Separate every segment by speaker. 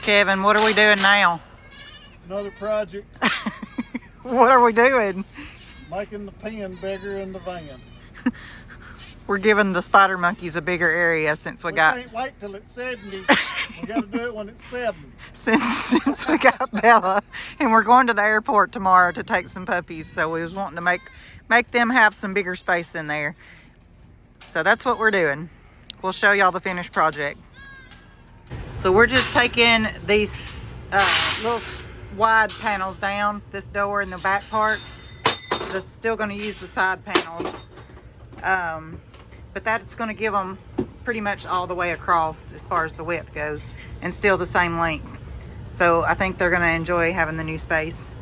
Speaker 1: Kevin, what are we doing now?
Speaker 2: Another project.
Speaker 1: What are we doing?
Speaker 2: Making the pen bigger in the van.
Speaker 1: We're giving the spider monkeys a bigger area since we got...
Speaker 2: Can't wait till it's 70. We got to do it when it's 7.
Speaker 1: Since we got Bella. And we're going to the airport tomorrow to take some puppies. So we was wanting to make them have some bigger space in there. So that's what we're doing. We'll show y'all the finished project. So we're just taking these little wide panels down, this door in the back part. That's still going to use the side panels. But that's going to give them pretty much all the way across as far as the width goes and still the same length. So I think they're going to enjoy having the new space.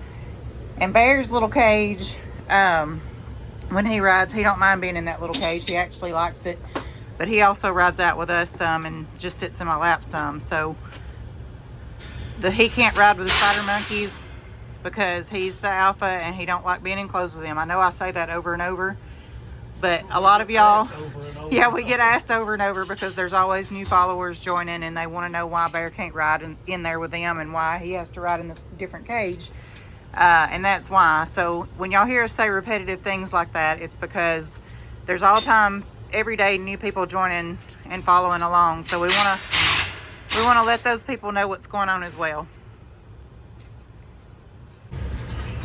Speaker 1: And Bear's little cage, when he rides, he don't mind being in that little cage. He actually likes it. But he also rides out with us some and just sits in my lap some. So he can't ride with the spider monkeys because he's the alpha and he don't like being enclosed with them. I know I say that over and over, but a lot of y'all, yeah, we get asked over and over because there's always new followers joining and they want to know why Bear can't ride in there with them and why he has to ride in this different cage. And that's why. So when y'all hear us say repetitive things like that, it's because there's all the time, every day, new people joining and following along. So we want to let those people know what's going on as well.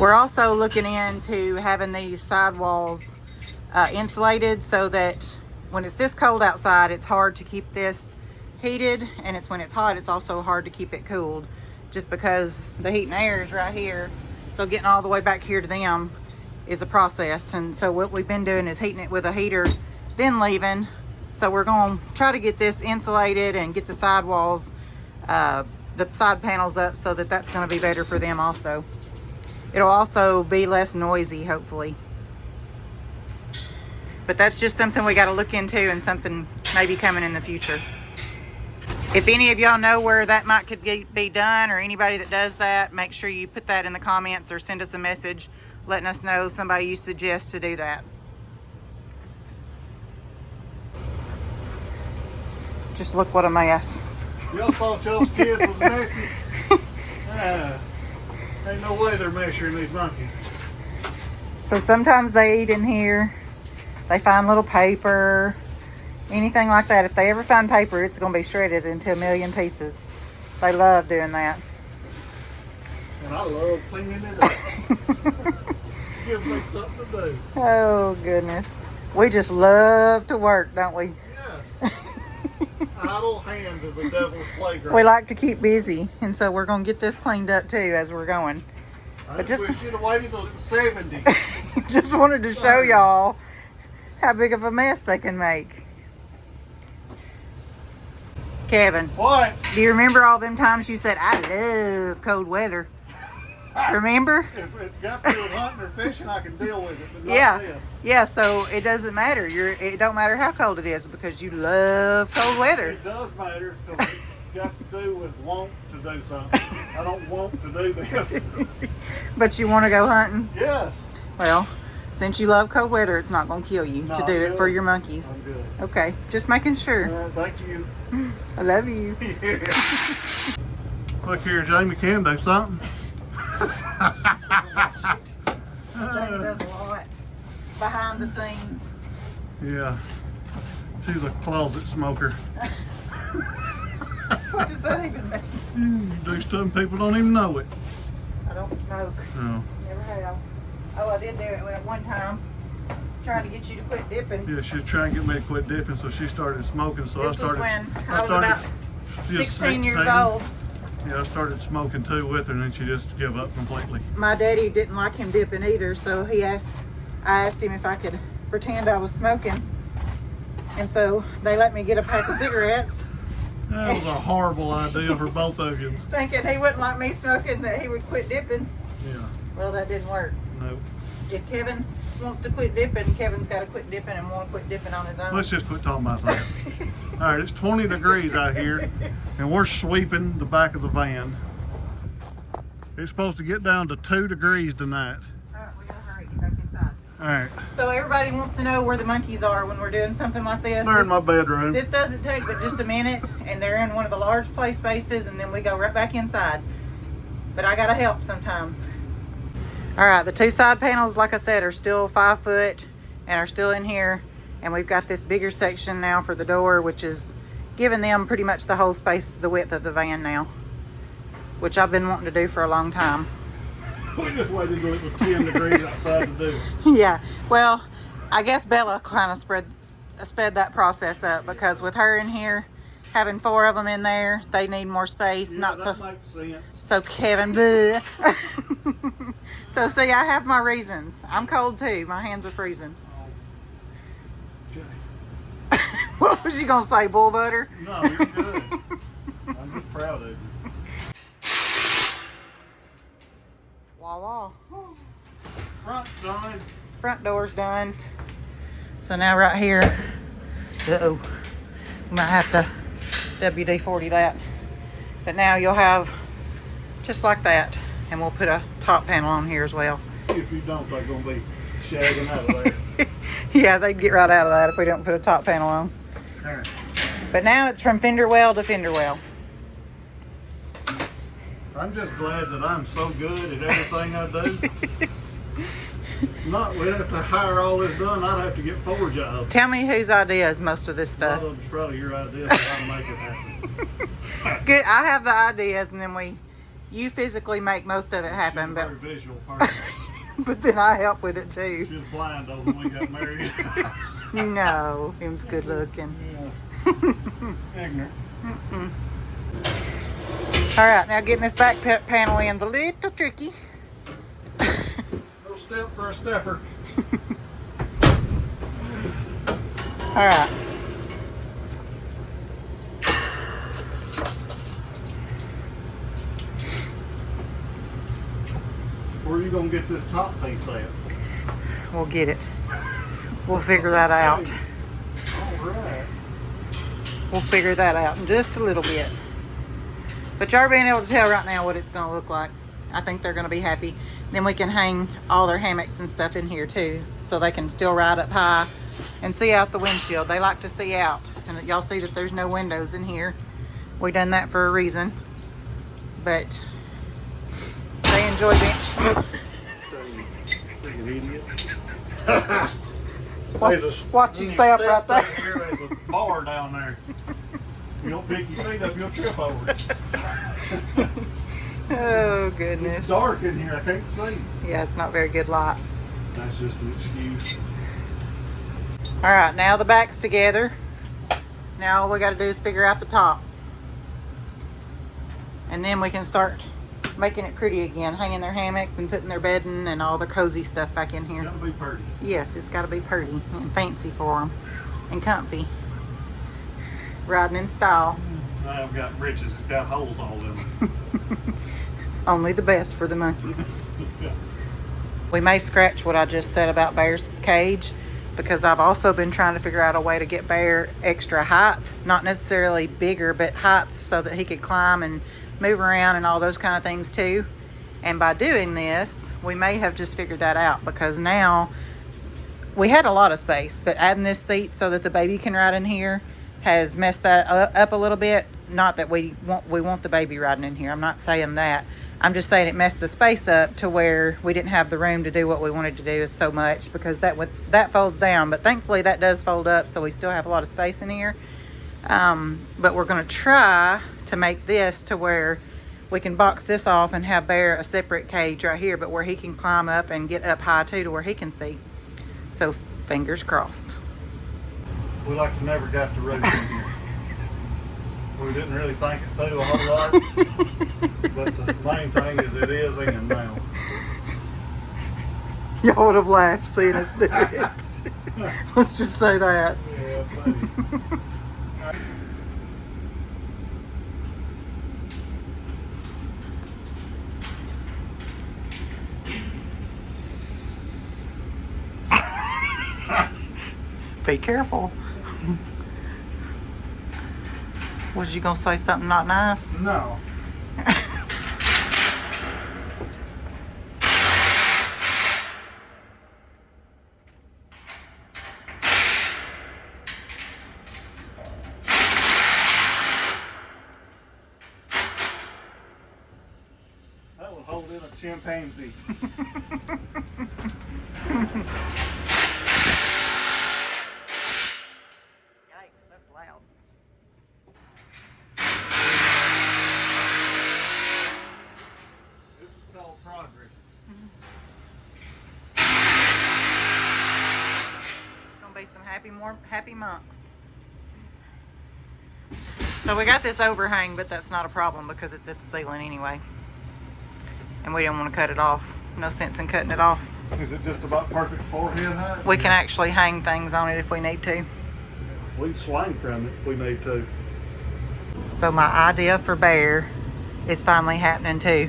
Speaker 1: We're also looking into having these sidewalls insulated so that when it's this cold outside, it's hard to keep this heated, and when it's hot, it's also hard to keep it cooled just because the heat and air is right here. So getting all the way back here to them is a process. And so what we've been doing is heating it with a heater, then leaving. So we're going to try to get this insulated and get the sidewalls, the side panels up so that that's going to be better for them also. It'll also be less noisy, hopefully. But that's just something we got to look into and something maybe coming in the future. If any of y'all know where that could be done, or anybody that does that, make sure you put that in the comments or send us a message letting us know somebody you suggest to do that. Just look what a mess.
Speaker 2: Y'all thought y'all's kid was messy? Ain't no way they're measuring these monkeys.
Speaker 1: So sometimes they eat in here. They find little paper, anything like that. If they ever find paper, it's going to be shredded into a million pieces. They love doing that.
Speaker 2: And I love cleaning it up. Gives me something to do.
Speaker 1: Oh, goodness. We just love to work, don't we?
Speaker 2: Yes. Idle hands is a devil's playground.
Speaker 1: We like to keep busy, and so we're going to get this cleaned up too as we're going.
Speaker 2: I just wish you'd have waited till it was 70.
Speaker 1: Just wanted to show y'all how big of a mess they can make. Kevin.
Speaker 2: What?
Speaker 1: Do you remember all them times you said, I love cold weather? Remember?
Speaker 2: If it's got to do with hunting or fishing, I can deal with it, but not this.
Speaker 1: Yeah, so it doesn't matter. It don't matter how cold it is because you love cold weather.
Speaker 2: It does matter because it's got to do with want to do something. I don't want to do this.
Speaker 1: But you want to go hunting?
Speaker 2: Yes.
Speaker 1: Well, since you love cold weather, it's not going to kill you to do it for your monkeys.
Speaker 2: I'm good.
Speaker 1: Okay, just making sure.
Speaker 2: Thank you.
Speaker 1: I love you.
Speaker 2: Yeah. Look here, Jamie can do something.
Speaker 1: Jamie does a lot behind the scenes.
Speaker 2: Yeah, she's a closet smoker.
Speaker 1: What does that even mean?
Speaker 2: Do some people don't even know it.
Speaker 1: I don't smoke.
Speaker 2: No.
Speaker 1: Never have. Oh, I did do it at one time, trying to get you to quit dipping.
Speaker 2: Yeah, she was trying to get me to quit dipping, so she started smoking. So
Speaker 1: This was when I was about 16 years old.
Speaker 2: Yeah, I started smoking too with her, and then she just gave up completely.
Speaker 1: My daddy didn't like him dipping either, so I asked him if I could pretend I was smoking. And so they let me get a pack of cigarettes.
Speaker 2: That was a horrible idea for both of you.
Speaker 1: Thinking he wouldn't like me smoking, that he would quit dipping.
Speaker 2: Yeah.
Speaker 1: Well, that didn't work.
Speaker 2: No.
Speaker 1: If Kevin wants to quit dipping, Kevin's got to quit dipping and want to quit dipping on his own.
Speaker 2: Let's just quit talking about that. All right, it's 20 degrees out here, and we're sweeping the back of the van. It's supposed to get down to 2 degrees tonight.
Speaker 1: All right, we got to hurry. Get back inside.
Speaker 2: All right.
Speaker 1: So everybody wants to know where the monkeys are when we're doing something like this.
Speaker 2: They're in my bedroom.
Speaker 1: This doesn't take but just a minute, and they're in one of the large play spaces, and then we go right back inside. But I gotta help sometimes. All right, the two side panels, like I said, are still 5 foot and are still in here. And we've got this bigger section now for the door, which is giving them pretty much the whole space, the width of the van now, which I've been wanting to do for a long time.
Speaker 2: We just waited until it was 10 degrees outside to do it.
Speaker 1: Yeah, well, I guess Bella kind of sped that process up, because with her in here, having 4 of them in there, they need more space.
Speaker 2: Yeah,
Speaker 1: Not
Speaker 2: that
Speaker 1: so.
Speaker 2: makes sense.
Speaker 1: So Kevin, bleh. So see, I have my reasons. I'm cold too. My hands are freezing.
Speaker 2: Okay.
Speaker 1: What was you gonna say, bull butter?
Speaker 2: No, you're good. I'm just proud of you.
Speaker 1: Wah wah.
Speaker 2: Front's done.
Speaker 1: Front door's done. So now right here, uh-oh, we might have to WD-40 that. But now you'll have just like that, and we'll put a top panel on here as well.
Speaker 2: If you don't, they're gonna be shagging out of there.
Speaker 1: Yeah, they'd get right out of that if we don't put a top panel on.
Speaker 2: All right.
Speaker 1: But now it's from fender well to fender well.
Speaker 2: I'm just glad that I'm so good at everything I do. Not, we'd have to hire all this done. I'd have to get 4 jobs.
Speaker 1: Tell me whose idea is most of this
Speaker 2: A
Speaker 1: stuff.
Speaker 2: lot of it's probably your idea of how to make it happen.
Speaker 1: Good. I have the ideas, and then you physically make most of it happen.
Speaker 2: She's a
Speaker 1: But
Speaker 2: very visual person.
Speaker 1: but then I help with it too.
Speaker 2: She was blind though when we got married.
Speaker 1: No, him's good looking.
Speaker 2: Yeah. Ignorant.
Speaker 1: All right, now getting this back panel in's a little tricky.
Speaker 2: No step for a stepper.
Speaker 1: All right.
Speaker 2: Where are you gonna get this top piece at?
Speaker 1: We'll get it. We'll figure that out.
Speaker 2: All right.
Speaker 1: We'll figure that out in just a little bit. But y'all being able to tell right now what it's going to look like. I think they're going to be happy. Then we can hang all their hammocks and stuff in here too, so they can still ride up high and see out the windshield. They like to see out. And y'all see that there's no windows in here. We done that for a reason. But they enjoy being...
Speaker 2: Freaking idiot.
Speaker 1: Watch you step right there.
Speaker 2: There's a bar down there. You don't pick your feet up, you'll trip over it.
Speaker 1: Oh, goodness.
Speaker 2: It's dark in here, I can't see.
Speaker 1: Yeah, it's not very good light.
Speaker 2: That's just an excuse.
Speaker 1: All right, now the back's together. Now all we got to do is figure out the top. And then we can start making it pretty again, hanging their hammocks and putting their bedding and all the cozy stuff back in here.
Speaker 2: It's gotta be pretty.
Speaker 1: Yes, it's got to be pretty and fancy for them and comfy. Riding in style.
Speaker 2: I've got britches that got holes all in them.
Speaker 1: Only the best for the monkeys. We may scratch what I just said about Bear's cage, because I've also been trying to figure out a way to get Bear extra height, not necessarily bigger, but height, so that he could climb and move around and all those kind of things too. And by doing this, we may have just figured that out, because now we had a lot of space, but adding this seat so that the baby can ride in here has messed that up a little bit. Not that we want the baby riding in here. I'm not saying that. I'm just saying it messed the space up to where we didn't have the room to do what we wanted to do so much, because that folds down. But thankfully that does fold up, so we still have a lot of space in here. But we're going to try to make this to where we can box this off and have Bear a separate cage right here, but where he can climb up and get up high too, to where he can see. So fingers crossed.
Speaker 2: We like to never got the roof in here. We didn't really think it through a whole lot. But the main thing is it is in now.
Speaker 1: Y'all would have laughed seeing us do it. Let's just say that.
Speaker 2: Yeah, buddy.
Speaker 1: Be careful. Was you gonna say something not nice?
Speaker 2: No. hold in a chimpanzee.
Speaker 1: Yikes, that's loud.
Speaker 2: This is called progress.
Speaker 1: Gonna be some happy monks. So we got this overhang, but that's not a problem because it's at the ceiling anyway. And we don't want to cut it off. No sense in cutting it off.
Speaker 2: Is it just about perfect forehead height?
Speaker 1: We can actually hang things on it if we need to.
Speaker 2: We can swing from it if we need to.
Speaker 1: So my idea for Bear is finally happening too.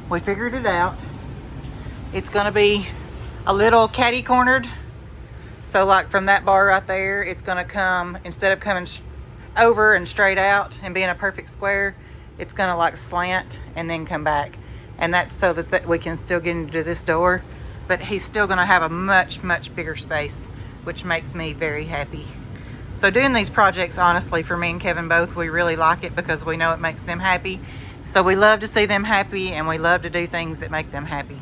Speaker 1: We figured it out. It's gonna be a little catty cornered. So like from that bar right there, it's gonna come, instead of coming over and straight out and being a perfect square, it's gonna like slant and then come back. And that's so that we can still get into this door, but he's still gonna have a much bigger space, which makes me very happy. So doing these projects, honestly, for me and Kevin both, we really like it because we know it makes them happy. So we love to see them happy, and we love to do things that make them happy.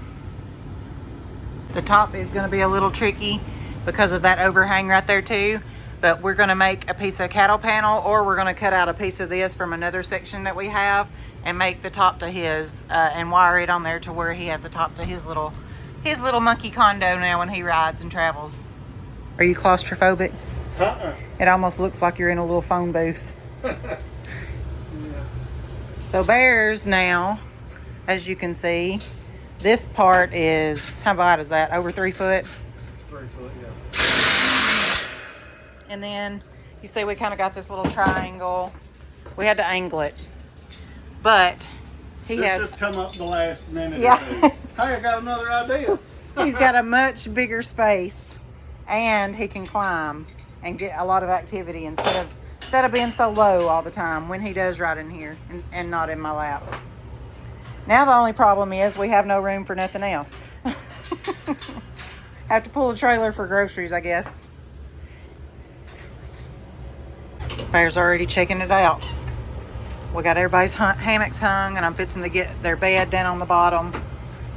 Speaker 1: The top is gonna be a little tricky because of that overhang right there too. But we're gonna make a piece of cattle panel, or we're gonna cut out a piece of this from another section that we have and make the top to his, and wire it on there to where he has a top to his little monkey condo now when he rides and travels. Are you claustrophobic? It almost looks like you're in a little phone booth.
Speaker 2: Yeah.
Speaker 1: So Bear's now, as you can see, this part is, how wide is that? Over 3 foot?
Speaker 2: 3 foot, yeah.
Speaker 1: And then you see we kind of got this little triangle. We had to angle it, but he
Speaker 2: This
Speaker 1: has
Speaker 2: just come up the last minute.
Speaker 1: Yeah.
Speaker 2: Or two. Hey, I got another idea.
Speaker 1: he's got a much bigger space, and he can climb and get a lot of activity instead of being so low all the time when he does ride in here and not in my lap. Now the only problem is we have no room for nothing else. Have to pull a trailer for groceries, I guess. Bear's already checking it out. We got everybody's hammocks hung, and I'm fixing to get their bed down on the bottom,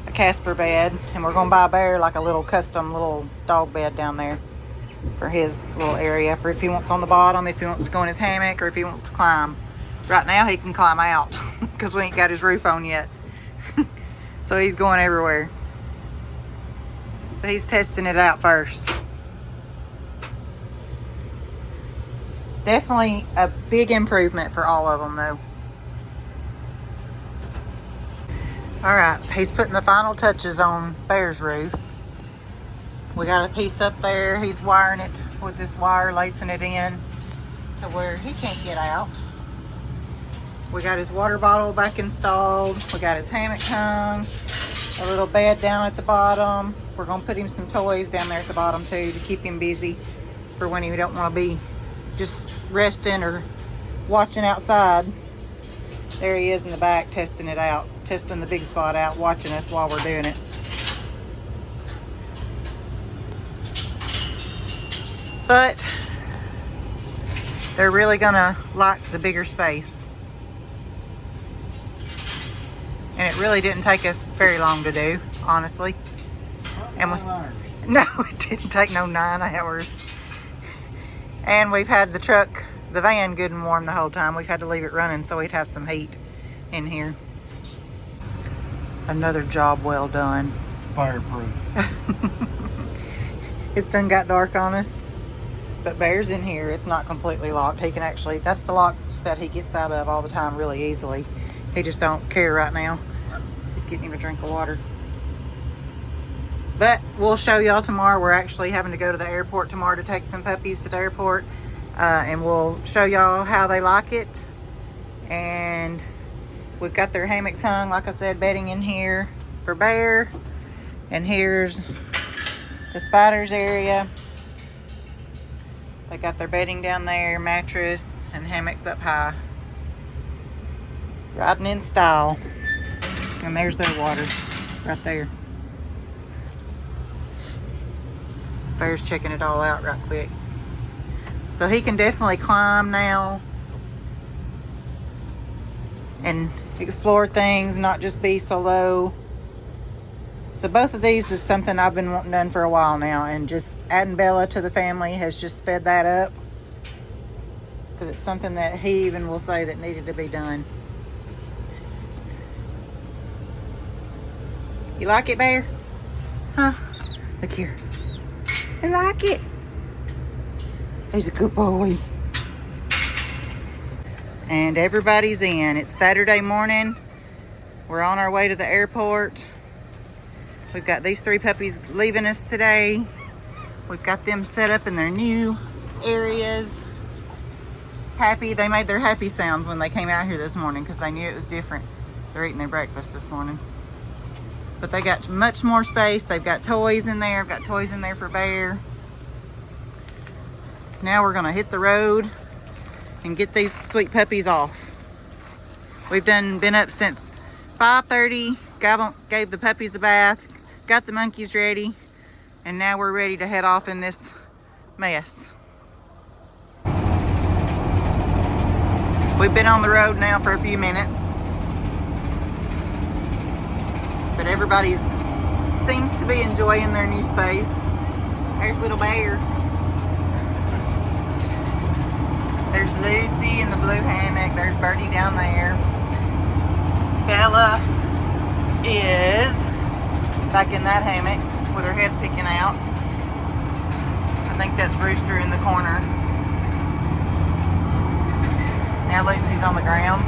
Speaker 1: a Casper bed, and we're gonna buy Bear like a little custom little dog bed down there for his little area, for if he wants on the bottom, if he wants to go in his hammock, or if he wants to climb. Right now he can climb out because we ain't got his roof on yet. So he's going everywhere. But he's testing it out first. Definitely a big improvement for all of them though. All right, he's putting the final touches on Bear's roof. We got a piece up there. He's wiring it with this wire, lacing it in to where he can't get out. We got his water bottle back installed. We got his hammock hung, a little bed down at the bottom. We're gonna put him some toys down there at the bottom too to keep him busy for when he don't want to be just resting or watching outside. There he is in the back testing it out, testing the big spot out, watching us while we're doing it. But they're really gonna like the bigger space. And it really didn't take us very long to do, honestly. And no, it didn't take no 9 hours. And we've had the van good and warm the whole time. We've had to leave it running so we'd have some heat in here. Another job well done.
Speaker 2: Fireproof.
Speaker 1: It's done got dark on us. But Bear's in here. It's not completely locked. He can actually, that's the locks that he gets out of all the time really easily. He just don't care right now. He's getting him a drink of water. But we'll show y'all tomorrow. We're actually having to go to the airport tomorrow to take some puppies to the airport. And we'll show y'all how they like it. And we've got their hammocks hung, like I said, bedding in here for Bear. And here's the spiders area. They got their bedding down there, mattress, and hammocks up high. Riding in style. And there's their water right there. Bear's checking it all out right quick. So he can definitely climb now. And explore things, not just be solo. So both of these is something I've been wanting done for a while now, and just adding Bella to the family has just sped that up, because it's something that he even will say that needed to be done. You like it, Bear? Huh? Look here. I like it. He's a good boy. And everybody's in. It's Saturday morning. We're on our way to the airport. We've got these 3 puppies leaving us today. We've got them set up in their new areas. Happy. They made their happy sounds when they came out here this morning because they knew it was different. They're eating their breakfast this morning. But they got much more space. They've got toys in there. I've got toys in there for Bear. Now we're gonna hit the road and get these sweet puppies off. We've been up since 5:30, gave the puppies a bath, got the monkeys ready, and now we're ready to head off in this mess. We've been on the road now for a few minutes, but everybody seems to be enjoying their new space. There's little Bear. There's Lucy in the blue hammock. There's Birdie down there. Bella is back in that hammock with her head picking out. I think that's Rooster in the corner. Now Lucy's on the ground.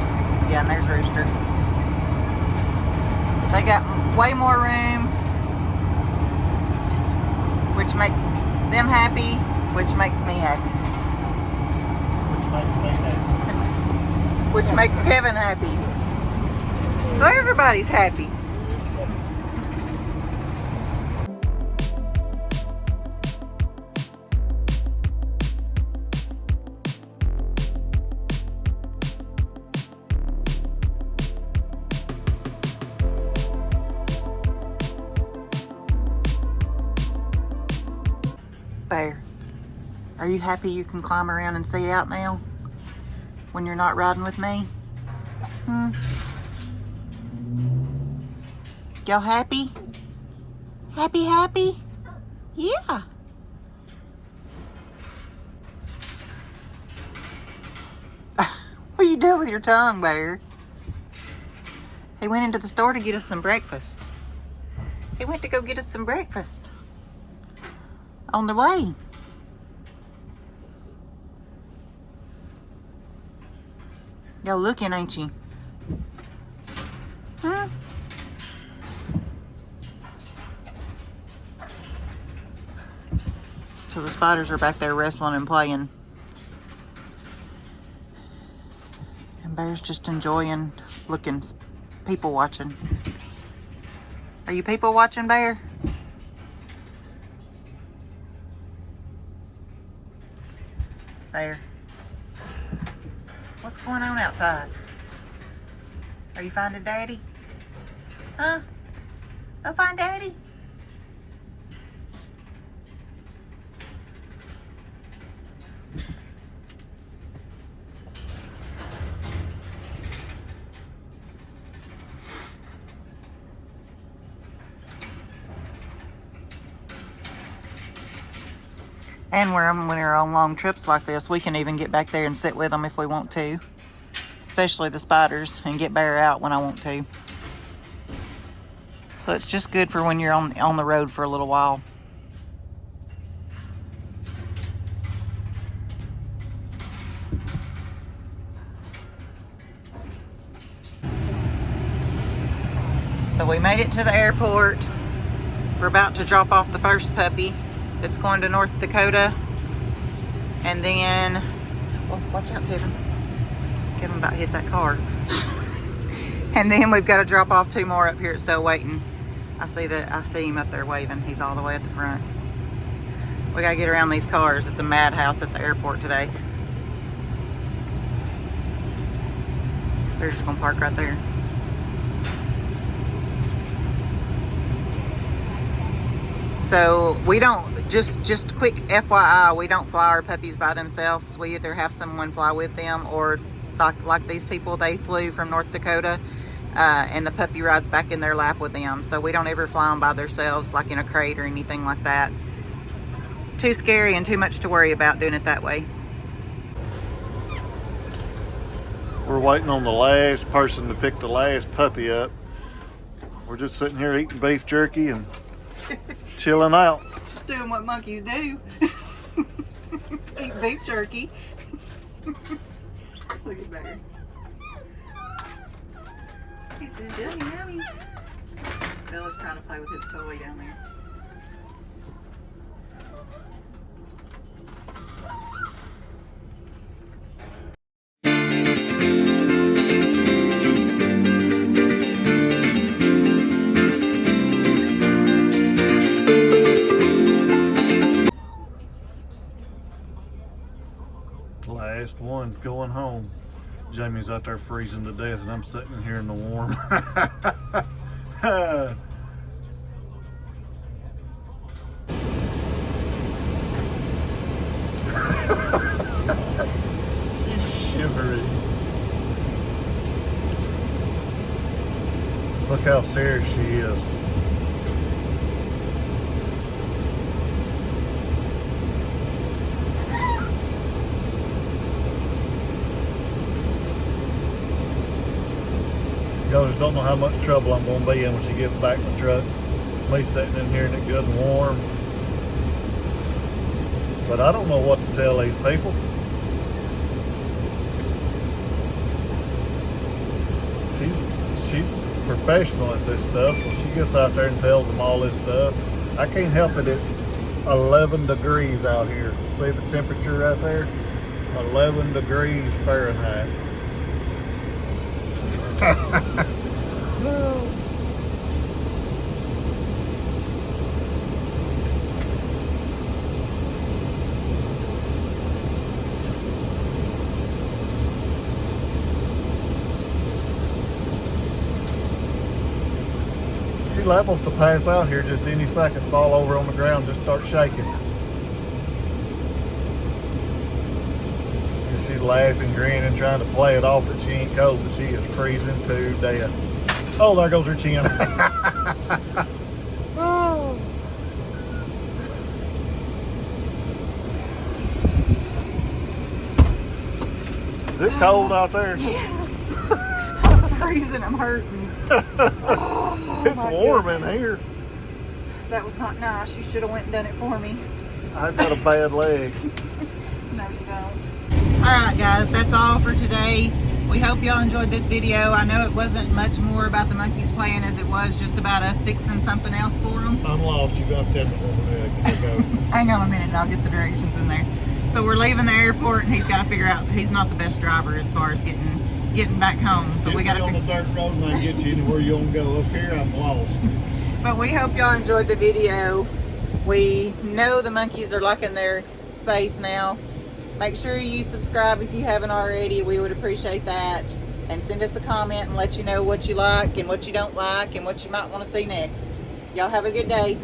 Speaker 1: Yeah, and there's Rooster. They got way more room, which makes them happy, which makes me happy. Which makes Kevin happy. So everybody's happy. Bear, are you happy you can climb around and see out now? When you're not riding with me? Y'all happy? Happy? Yeah. What are you doing with your tongue, Bear? He went into the store to get us some breakfast. He went to go get us some breakfast. On the way. Y'all looking, ain't you? Huh? So the spiders are back there wrestling and playing. And Bear's just enjoying looking, people watching. Are you people watching, Bear? Bear. What's going on outside? Are you finding Daddy? Huh? Go find Daddy? And when we're on long trips like this, we can even get back there and sit with them if we want to. Especially the spiders, and get Bear out when I want to. So it's just good for when you're on the road for a little while. So we made it to the airport. We're about to drop off the first puppy that's going to North Dakota. And then, oh, watch out, Kevin. Kevin about hit that car. And then we've got to drop off 2 more up here at So waiting. I see him up there waving. He's all the way at the front. We got to get around these cars. It's a madhouse at the airport today. They're just going to park right there. So we don't, just quick FYI, we don't fly our puppies by themselves. We either have someone fly with them or like these people, they flew from North Dakota, and the puppy rides back in their lap with them. So we don't ever fly them by themselves, like in a crate or anything like that. Too scary and too much to worry about doing it that way.
Speaker 2: We're waiting on the last person to pick the last puppy up. We're just sitting here eating beef jerky and chilling out.
Speaker 1: Just doing what monkeys do. Eat beef jerky. Look at Bear. He says, yummy, yummy. Bella's trying to play with his toy down there.
Speaker 2: Last one's going home. Jamie's out there freezing to death, and I'm sitting here in the warm. She's shivering. Look how serious she is. Y'all just don't know how much trouble I'm going to be in when she gets back in the truck. Me sitting in here and it good and warm. But I don't know what to tell these people. She's professional at this stuff, so she gets out there and tells them all this stuff. I can't help it. It's 11 degrees out here. See the temperature right there? 11 degrees Fahrenheit. No. She's liable to pass out here just any second, fall over on the ground, just start shaking. She's laughing, grinning, trying to play it off that she ain't cold, but she is freezing to death. Oh, there goes her chin. Oh. Is it cold out there?
Speaker 1: Yes. I'm freezing, I'm hurting. Oh,
Speaker 2: it's warm in here.
Speaker 1: That was not nice. You should have went and done it for me.
Speaker 2: I've got a bad leg.
Speaker 1: No, you don't. Alright guys, that's all for today. We hope y'all enjoyed this video. I know it wasn't much more about the monkeys playing as it was just about us fixing something else for them.
Speaker 2: I'm lost. You're going to tell me where we're going to go.
Speaker 1: Hang on a minute and I'll get the directions in there. So we're leaving the airport and he's got to figure out that he's not the best driver as far as getting back home. So we got to
Speaker 2: on the dirt road and I get you anywhere you want to go. Up here, I'm lost.
Speaker 1: But we hope y'all enjoyed the video. We know the monkeys are liking their space now. Make sure you subscribe if you haven't already. We would appreciate that. And send us a comment and let you know what you like and what you don't like and what you might want to see next. Y'all have a good day.